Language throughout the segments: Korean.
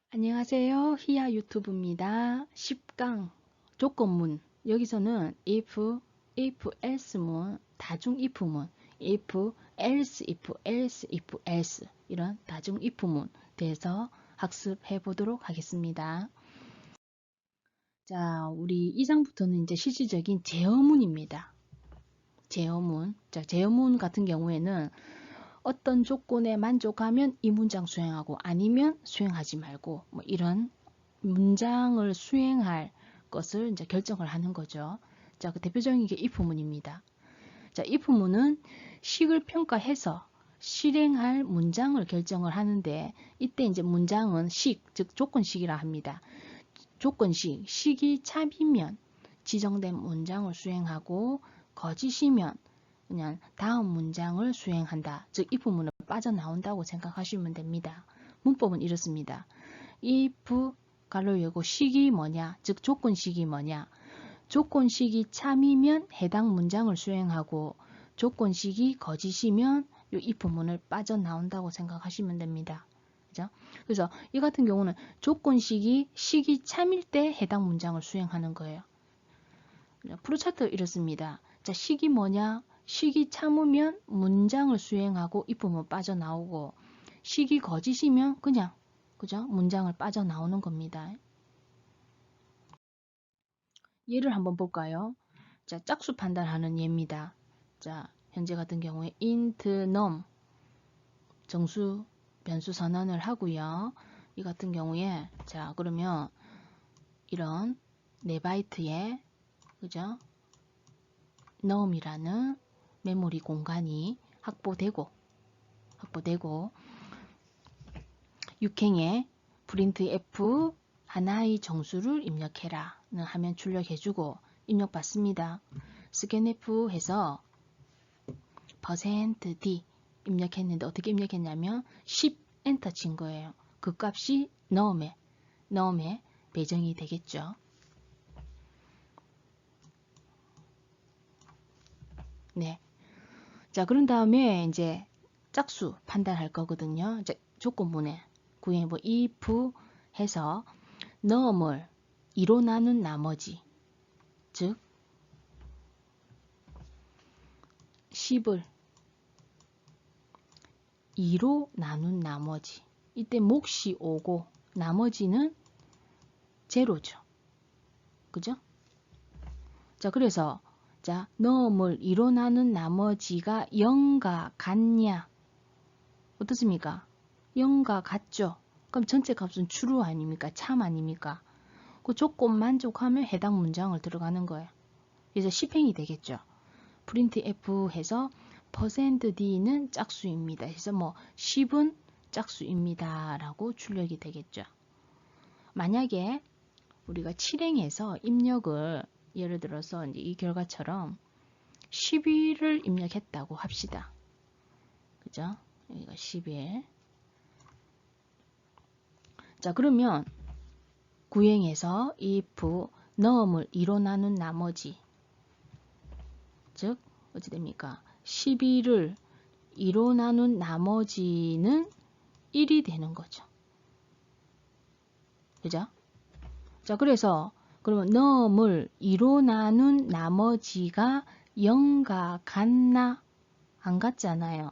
안녕하세요. 히야 유튜브입니다. 10강 조건문. 여기서는 if else문, 다중 if문, if else 이런 다중 if문 대해서 학습해 보도록 하겠습니다. 자, 우리 2장부터는 이제 실질적인 제어문입니다. 제어문. 자, 제어문 같은 경우에는 어떤 조건에 만족하면 이 문장 수행하고 아니면 수행하지 말고 뭐 이런 문장을 수행할 것을 이제 결정을 하는 거죠. 자, 그 대표적인 게 if문입니다. 자, if문은 식을 평가해서 실행할 문장을 결정을 하는데 이때 이제 문장은 식, 즉 조건식이라 합니다. 조건식, 식이 참이면 지정된 문장을 수행하고 거짓이면 그냥 다음 문장을 수행한다. 즉 if문은 빠져나온다고 생각하시면 됩니다. 문법은 이렇습니다. if 가로 열고 식이 뭐냐, 즉 조건식이 뭐냐. 조건식이 참이면 해당 문장을 수행하고 조건식이 거짓이면 이 if문을 빠져나온다고 생각하시면 됩니다. 그죠? 그래서 이 같은 경우는 조건식이 식이 참일 때 해당 문장을 수행하는 거예요. 프로차트 이렇습니다. 자, 식이 뭐냐? 식이 참으면 문장을 수행하고 if문 빠져나오고 식이 거짓이면 그냥 그죠? 문장을 빠져나오는 겁니다. 예를 한번 볼까요? 자, 짝수 판단하는 예입니다. 자, 현재 같은 경우에 int num 정수 변수 선언을 하고요. 이 같은 경우에 자, 그러면 이런 4바이트의 그죠? num이라는 메모리 공간이 확보되고 육행에 printf 하나의 정수를 입력해라 는 하면 출력해주고 입력받습니다. scanf 해서 %d 입력했는데 어떻게 입력했냐면 10 엔터 친 거예요. 그 값이 num에 배정이 되겠죠. 네. 자, 그런 다음에 이제 짝수 판단할 거거든요. 이제 조건문에 구행해보 if 해서 num을 2로 나눈 나머지 즉 10을 2로 나눈 나머지 이때 몫이 5고 나머지는 제로죠. 그죠? 자, 그래서 자, num을 2로 나눈 나머지가 0과 같냐? 어떻습니까? 0과 같죠? 그럼 전체 값은 true 아닙니까? 참 아닙니까? 그 조건 만족하면 해당 문장을 들어가는 거예요. 그래서 10행이 되겠죠. printf 해서 %d는 짝수입니다. 그래서 뭐 10은 짝수입니다. 라고 출력이 되겠죠. 만약에 우리가 7행에서 입력을 예를 들어서 이제 이 결과처럼 11을 입력했다고 합시다. 그죠? 여기가 11. 자, 그러면 구행에서 if num을 2로 나눈 나머지 즉 어찌 됩니까? 11을 2로 나눈 나머지는 1이 되는 거죠. 그죠? 자, 그래서 그러면 num을 2로 나눈 나머지가 0과 같나? 안 같잖아요.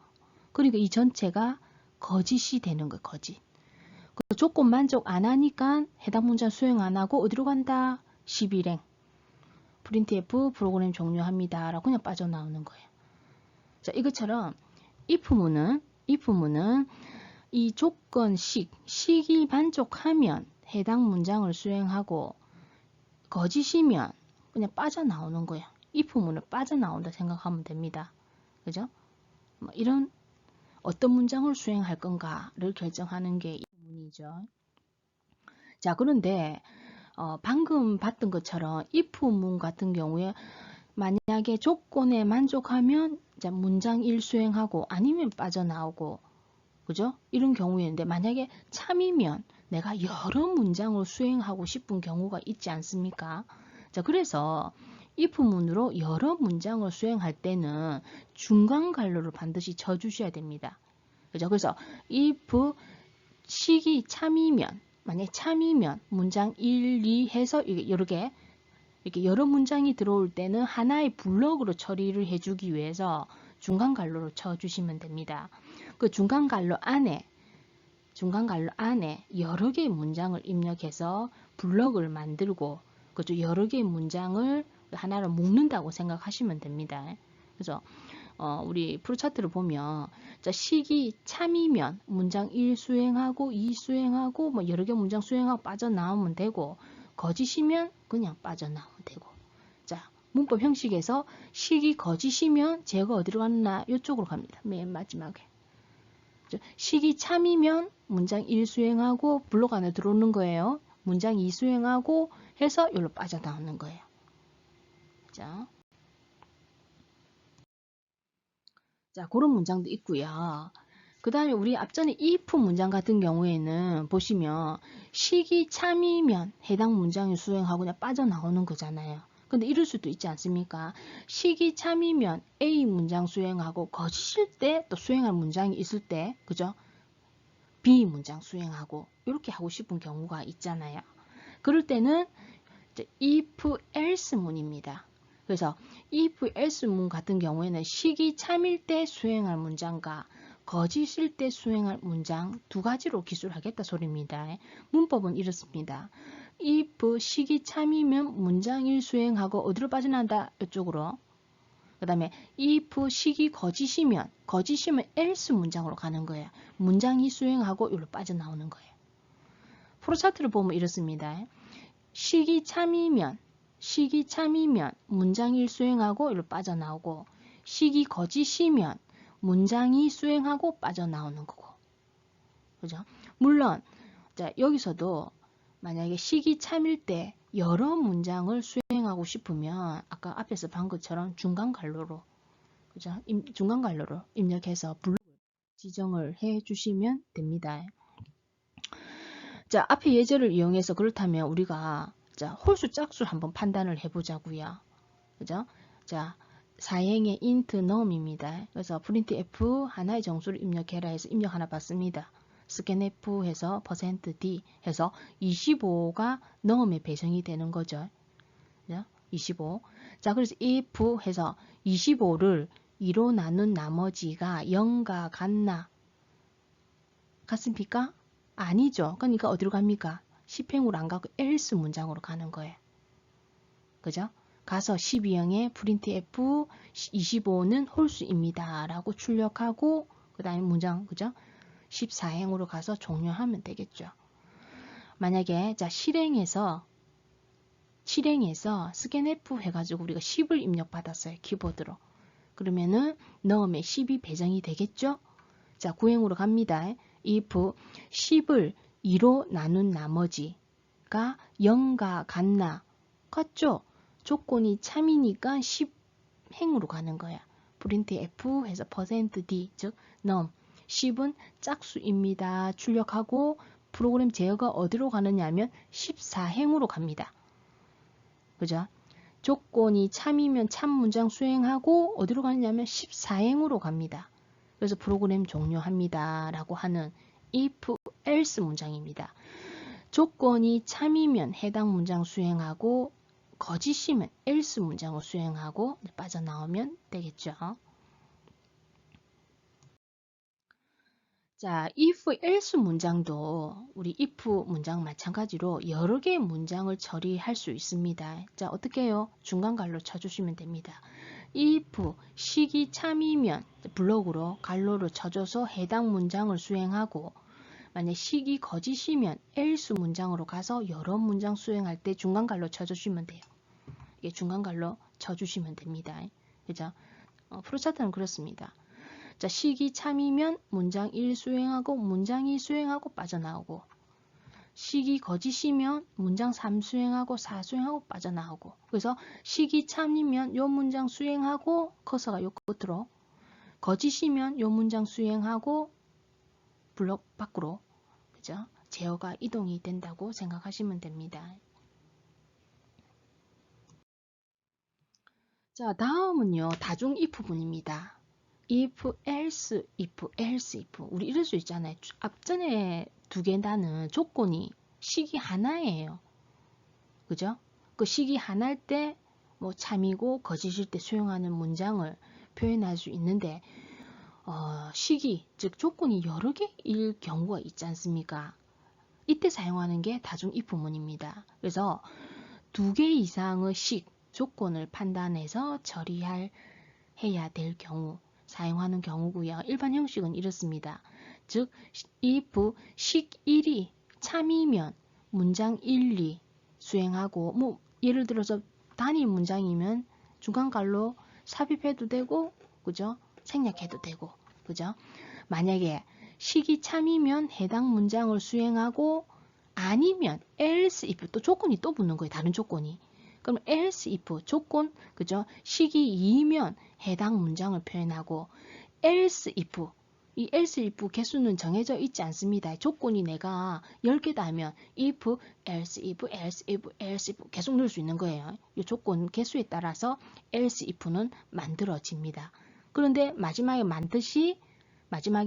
그러니까 이 전체가 거짓이 되는 거예요. 거짓. 그 조건 만족 안 하니까 해당 문장 수행 안 하고 어디로 간다? 11행. printf 프로그램 종료합니다. 라고 그냥 빠져나오는 거예요. 자, 이것처럼 if문은 이 조건식, 식이 만족하면 해당 문장을 수행하고 거짓이면 그냥 빠져나오는 거예요. if문을 빠져나온다 생각하면 됩니다. 그죠? 뭐 이런 어떤 문장을 수행할 건가를 결정하는 게 if문이죠. 자, 그런데 방금 봤던 것처럼 if문 같은 경우에 만약에 조건에 만족하면 자, 문장 1 수행하고 아니면 빠져나오고 그죠? 이런 경우였는데 만약에 참이면 내가 여러 문장을 수행하고 싶은 경우가 있지 않습니까? 자, 그래서 if문으로 여러 문장을 수행할 때는 중간 갈로를 반드시 쳐주셔야 됩니다. 그죠? 그래서 if 식이 참이면 만약에 참이면 문장 1, 2 해서 이렇게 여러 문장이 들어올 때는 하나의 블럭으로 처리를 해주기 위해서 중간 갈로로 쳐주시면 됩니다. 그 중간 갈로 안에 여러 개의 문장을 입력해서 블럭을 만들고 그죠? 여러 개의 문장을 하나로 묶는다고 생각하시면 됩니다. 그래서 우리 프로차트를 보면 자, 시기 참이면 문장 1 수행하고 2 수행하고 뭐 여러 개 문장 수행하고 빠져나오면 되고 거짓이면 그냥 빠져나오면 되고 자 문법 형식에서 시기 거짓이면 제가 어디로 갔나 이쪽으로 갑니다. 맨 마지막에 시기 참이면 문장 1 수행하고 블록 안에 들어오는 거예요. 문장 2 수행하고 해서 여기로 빠져나오는 거예요. 자, 그런 문장도 있고요. 그 다음에 우리 앞전에 if 문장 같은 경우에는 보시면 시기 참이면 해당 문장을 수행하고 그냥 빠져나오는 거잖아요. 근데 이럴 수도 있지 않습니까? 시기 참이면 A 문장 수행하고 거짓일 때 또 수행할 문장이 있을 때 그죠? B 문장 수행하고 이렇게 하고 싶은 경우가 있잖아요. 그럴 때는 if else 문입니다. 그래서 if else 문 같은 경우에는 시기 참일 때 수행할 문장과 거짓일 때 수행할 문장 두 가지로 기술하겠다 소리입니다. 문법은 이렇습니다. if 시기 참이면 문장 1 수행하고 어디로 빠져나간다? 이쪽으로. 그 다음에 if 시기 거짓이면 else 문장으로 가는 거예요. 문장 2 수행하고 여기로 빠져나오는 거예요. 프로차트를 보면 이렇습니다. 시기 참이면 문장 1 수행하고 여기로 빠져나오고 시기 거짓이면 문장이 수행하고 빠져나오는 거고 그죠? 물론 자 여기서도 만약에 시기 참일 때 여러 문장을 수행하고 싶으면 아까 앞에서 본 것처럼 중간 갈로로 그죠? 중간 갈로로 입력해서 블록을 지정을 해 주시면 됩니다. 자 앞에 예제를 이용해서 그렇다면 우리가 자 홀수 짝수 한번 판단을 해보자고요. 그죠? 자 사행의 int num입니다. 그래서 print f 하나의 정수를 입력해라 해서 입력 하나 받습니다. scanf 해서 %d 해서 25가 num의 배정이 되는 거죠. 25. 자 그래서 if 해서 25를 2로 나눈 나머지가 0과 같나? 같습니까? 아니죠. 그러니까 어디로 갑니까? 10행으로 안 가고 else 문장으로 가는 거예요. 그죠? 가서 12형의 printf 25는 홀수입니다. 라고 출력하고 그 다음에 문장 그죠? 14행으로 가서 종료하면 되겠죠. 만약에 자 실행해서 scanf 해가지고 우리가 10을 입력받았어요. 키보드로. 그러면은 넣음에 10이 배정이 되겠죠? 자 9행으로 갑니다. if 10을 2로 나눈 나머지가 0과 같나? 같죠? 조건이 참이니까 10행으로 가는 거야. printf 해서 %d 즉 num 10은 짝수입니다. 출력하고 프로그램 제어가 어디로 가느냐 하면 14행으로 갑니다. 그죠? 조건이 참이면 참 문장 수행하고 어디로 가느냐면 14행으로 갑니다. 그래서 프로그램 종료합니다. 라고 하는 if else 문장입니다. 조건이 참이면 해당 문장 수행하고 거짓이면 else 문장을 수행하고 빠져나오면 되겠죠. 자, if else 문장도 우리 if 문장 마찬가지로 여러 개의 문장을 처리할 수 있습니다. 자, 어떻게 해요? 중간 갈로 쳐주시면 됩니다. if 시기 참이면 블록으로 갈로를 쳐줘서 해당 문장을 수행하고 만약 시기 거짓이면 else 문장으로 가서 여러 문장 수행할 때 중간 갈로 쳐주시면 돼요. 이게 중간 갈로 쳐주시면 됩니다. 그죠? 프로차트는 그렇습니다. 자, 시기 참이면 문장 1 수행하고 문장 2 수행하고 빠져나오고 시기 거짓이면 문장 3 수행하고 4 수행하고 빠져나오고 그래서 시기 참이면 요 문장 수행하고 커서가 요 끝으로 거짓이면 요 문장 수행하고 블록 밖으로 그죠? 제어가 이동이 된다고 생각하시면 됩니다. 자, 다음은요. 다중 if 문입니다. if, else, if, else, if. 우리 이럴 수 있잖아요. 앞전에 두 개 다는 조건이 식이 하나예요. 그죠? 그 식이 하나일 때 뭐 참이고 거짓일 때 수용하는 문장을 표현할 수 있는데 식이 즉 조건이 여러 개일 경우가 있지 않습니까? 이때 사용하는 게 다중 if문입니다. 그래서 2개 이상의 식 조건을 판단해서 해야 될 경우 사용하는 경우고요. 일반 형식은 이렇습니다. 즉 if 식 1이 참이면 문장 1, 2 수행하고 뭐 예를 들어서 단일 문장이면 중간갈로 삽입해도 되고 그죠? 생략해도 되고 그죠? 만약에 식이 참이면 해당 문장을 수행하고 아니면 else if 또 조건이 또 붙는 거예요. 다른 조건이. 그럼 else if 조건 그죠? 식이 2면 해당 문장을 표현하고 else if 이 else if 개수는 정해져 있지 않습니다. 조건이 내가 10개다 하면 if, else if, else if, else if 계속 넣을 수 있는 거예요. 이 조건 개수에 따라서 else if는 만들어집니다. 그런데 마지막에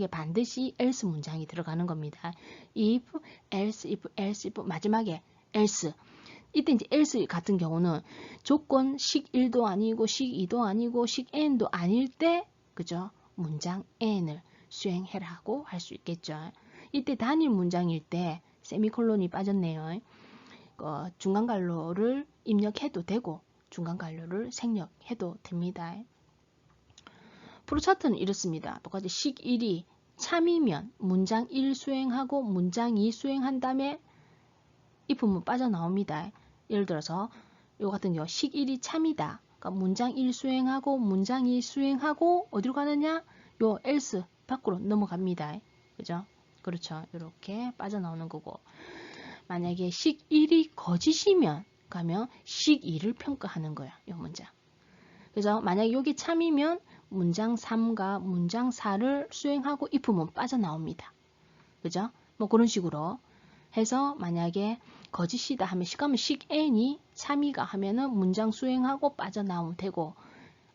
반드시 else 문장이 들어가는 겁니다. if, else if, else if 마지막에 else 이때 이제 else 같은 경우는 조건 식 1도 아니고 식 2도 아니고 식 n도 아닐 때 그죠? 문장 n을 수행해라고 할 수 있겠죠. 이때 단일 문장일 때 세미콜론이 빠졌네요. 중간갈로를 입력해도 되고 중간갈로를 생략해도 됩니다. 프로차트는 이렇습니다. 똑같이 식 1이 참이면 문장 1 수행하고 문장 2 수행한 다음에 if문 빠져나옵니다. 예를 들어서 요 같은 경우 식 1이 참이다. 그러니까 문장 1 수행하고 문장 2 수행하고 어디로 가느냐? 요 else 밖으로 넘어갑니다. 그죠? 그렇죠. 이렇게 빠져나오는 거고 만약에 식 1이 거짓이면 가면 식 2를 평가하는 거야. 요 문장. 그래서 만약에 여기 참이면 문장 3과 문장 4를 수행하고 if문 빠져나옵니다. 그죠? 뭐 그런 식으로 해서 만약에 거짓이다 하면 식 n이 참이가 하면은 문장 수행하고 빠져나오면 되고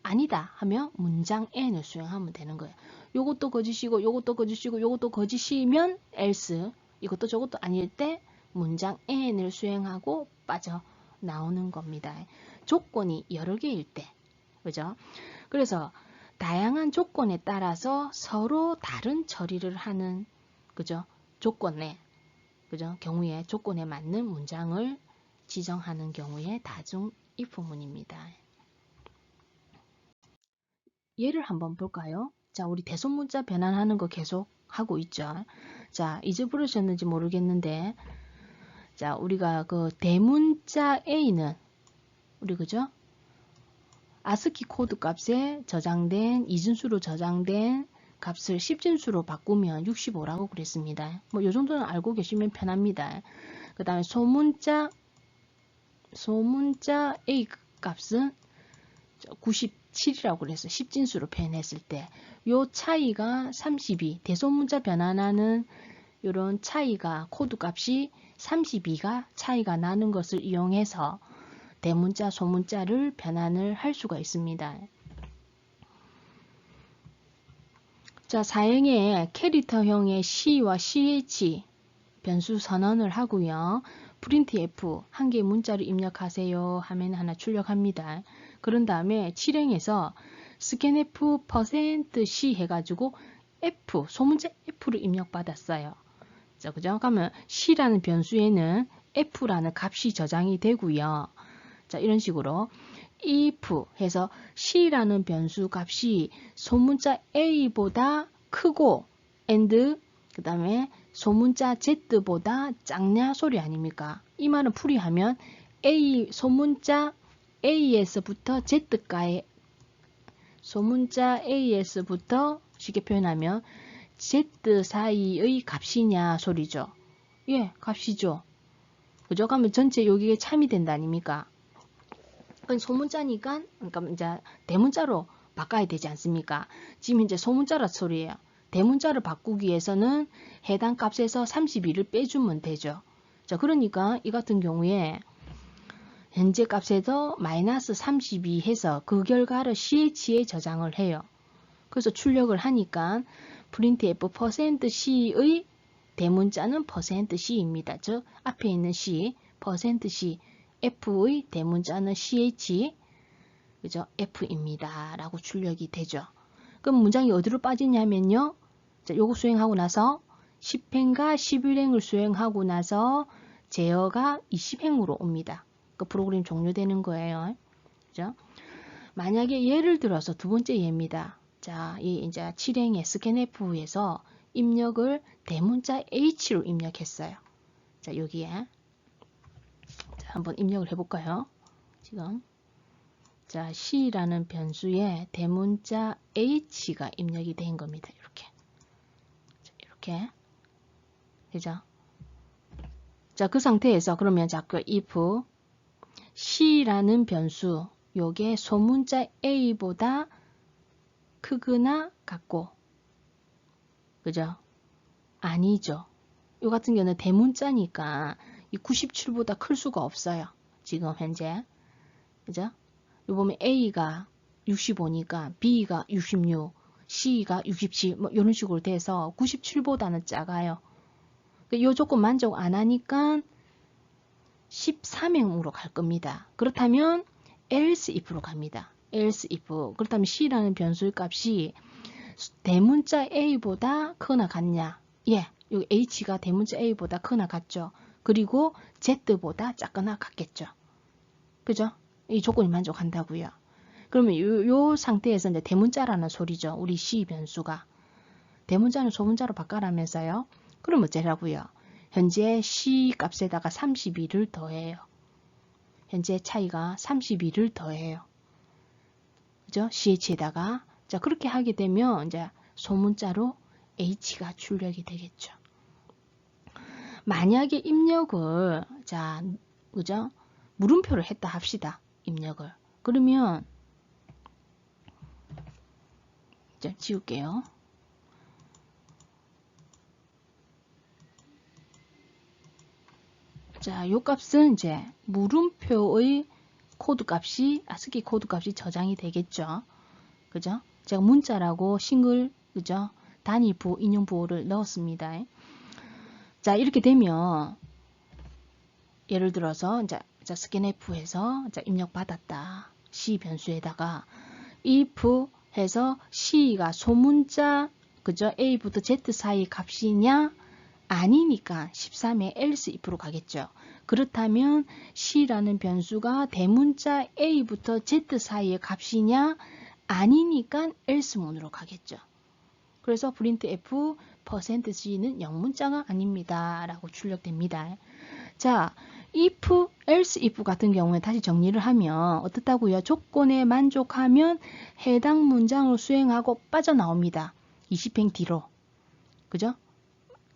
아니다 하면 문장 n을 수행하면 되는 거예요. 요것도 거짓이고 요것도 거짓이고 요것도 거짓이면 else 이것도 저것도 아닐 때 문장 n을 수행하고 빠져나오는 겁니다. 조건이 여러 개일 때 그죠? 그래서 다양한 조건에 따라서 서로 다른 처리를 하는 그죠? 조건에 그죠? 경우에 조건에 맞는 문장을 지정하는 경우에 다중 if문입니다. 예를 한번 볼까요? 자, 우리 대소문자 변환하는 거 계속 하고 있죠. 자, 잊어버리셨는지 모르겠는데, 자, 우리가 그 대문자 A는 우리 그죠? 아스키 코드 값에 저장된 이진수로 저장된 값을 10진수로 바꾸면 65라고 그랬습니다. 뭐 이 정도는 알고 계시면 편합니다. 그 다음에 소문자 A 값은 97이라고 그랬어요. 10진수로 표현했을 때. 요 차이가 32, 대소문자 변환하는 이런 차이가 코드 값이 32가 차이가 나는 것을 이용해서 대문자, 소문자를 변환을 할 수가 있습니다. 자, 사행에 캐릭터형의 C와 CH 변수 선언을 하고요. printf 한 개의 문자를 입력하세요 하면 하나 출력합니다. 그런 다음에 실행해서 scanf %c 해가지고 F, 소문자 F를 입력받았어요. 자, 그죠? 그러면 C라는 변수에는 F라는 값이 저장이 되고요. 자, 이런 식으로 if 해서 C라는 변수 값이 소문자 A보다 크고 and 그 다음에 소문자 Z보다 작냐 소리 아닙니까? 이 말은 풀이하면 소문자 A에서부터 Z가의 소문자 A에서부터 쉽게 표현하면 Z 사이의 값이냐 소리죠. 예, 값이죠. 그죠? 그러면 전체 여기에 참이 된다 아닙니까? 소문자니까 그러니까 이제 대문자로 바꿔야 되지 않습니까? 지금 이제 소문자라 소리예요. 대문자를 바꾸기 위해서는 해당 값에서 32를 빼주면 되죠. 자, 그러니까 이 같은 경우에 현재 값에서 마이너스 32 해서 그 결과를 CH에 저장을 해요. 그래서 출력을 하니까 printf %c의 대문자는 %c입니다. 즉 앞에 있는 c, %c, f의 대문자는 ch, 그죠? f입니다. 라고 출력이 되죠. 그럼 문장이 어디로 빠지냐면요. 자, 요거 수행하고 나서 10행과 11행을 수행하고 나서 제어가 20행으로 옵니다. 그 프로그램 종료되는 거예요. 그죠? 만약에 예를 들어서 두 번째 예입니다. 자, 이 이제 7행의 scanf에서 입력을 대문자 h로 입력했어요. 자, 여기에. 자, 한번 입력을 해볼까요? 지금. 자, c라는 변수에 대문자 h가 입력이 된 겁니다. 이렇게. 자, 이렇게. 그죠? 자, 그 상태에서 그러면 자꾸 if c라는 변수, 요게 소문자 a보다 크거나 같고, 그죠? 아니죠. 요 같은 경우는 대문자니까 이 97보다 클 수가 없어요. 지금 현재. 그죠? 요 보면 A가 65니까 B가 66, C가 67, 뭐 이런 식으로 돼서 97보다는 작아요. 요 조건 만족 안 하니까 13행으로 갈 겁니다. 그렇다면 else if로 갑니다. else if. 그렇다면 C라는 변수의 값이 대문자 A보다 크거나 같냐? 예, 여기 H가 대문자 A보다 크거나 같죠. 그리고 Z보다 작거나 같겠죠. 그죠? 이 조건이 만족한다고요. 그러면 요 상태에서 이제 대문자라는 소리죠. 우리 C 변수가. 대문자는 소문자로 바꿔라면서요. 그럼 어쩌라고요? 현재 C 값에다가 32를 더해요. 현재 차이가 32를 더해요. 그죠? CH에다가. 자, 그렇게 하게 되면 이제 소문자로 H가 출력이 되겠죠. 만약에 입력을, 자, 그죠? 물음표를 했다 합시다. 입력을. 그러면, 자, 지울게요. 자, 요 값은 이제 물음표의 코드 값이, ASCII 코드 값이 저장이 되겠죠. 그죠? 제가 문자라고 싱글, 그죠? 단위 부호, 인용 부호를 넣었습니다. 자, 이렇게 되면, 예를 들어서, 이제, scanf에서 입력 받았다. C 변수에다가, if 해서 C가 소문자, 그죠? A부터 Z 사이 값이냐? 아니니까 13에 else if로 가겠죠. 그렇다면 C라는 변수가 대문자 A부터 Z 사이의 값이냐? 아니니까 else 문으로 가겠죠. 그래서 printf %c는 영문자가 아닙니다. 라고 출력됩니다. 자, if, else if 같은 경우에 다시 정리를 하면 어떻다고요? 조건에 만족하면 해당 문장을 수행하고 빠져나옵니다. 20행 뒤로. 그죠?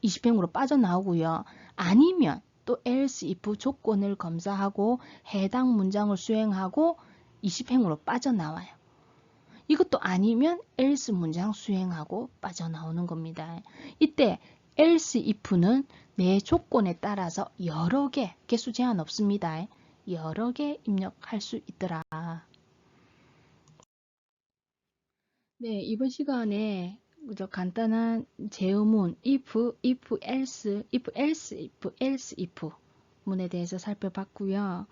20행으로 빠져나오고요. 아니면 또 else if 조건을 검사하고 해당 문장을 수행하고 20행으로 빠져나와요. 이것도 아니면 else 문장 수행하고 빠져나오는 겁니다. 이때 else if는 내 조건에 따라서 여러 개, 개수 제한 없습니다. 여러 개 입력할 수 있더라. 네, 이번 시간에 간단한 제어문 if, else, if 문에 대해서 살펴봤고요.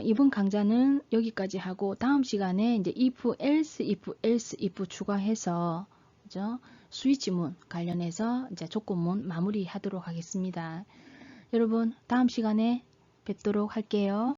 이번 강좌는 여기까지 하고 다음 시간에 이제 if, else, 추가해서 그죠? 스위치문 관련해서 이제 조건문 마무리하도록 하겠습니다. 여러분 다음 시간에 뵙도록 할게요.